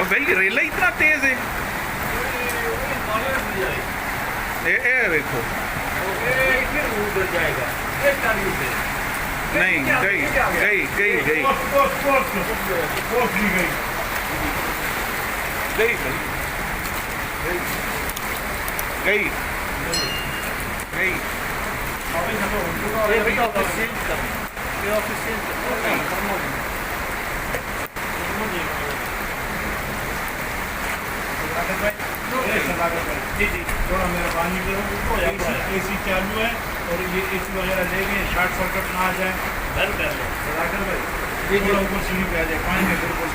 भाई रेला इतना तेज है। ए देखो उधर जाएगा नहीं, गई गई गई गई गई गई गई। ये बेटा ऑफिस चेंज कर, ये ऑफिस चेंज कर। जी जी थोड़ा मेरा पानी करो। एसी चालू है और ये एसी वगैरह ले गए, शॉर्ट सर्किट ना आ जाए। बंद कर लो भाई, थोड़ा ऊपर सीढ़ी पे आ जाए, पानी में बिल्कुल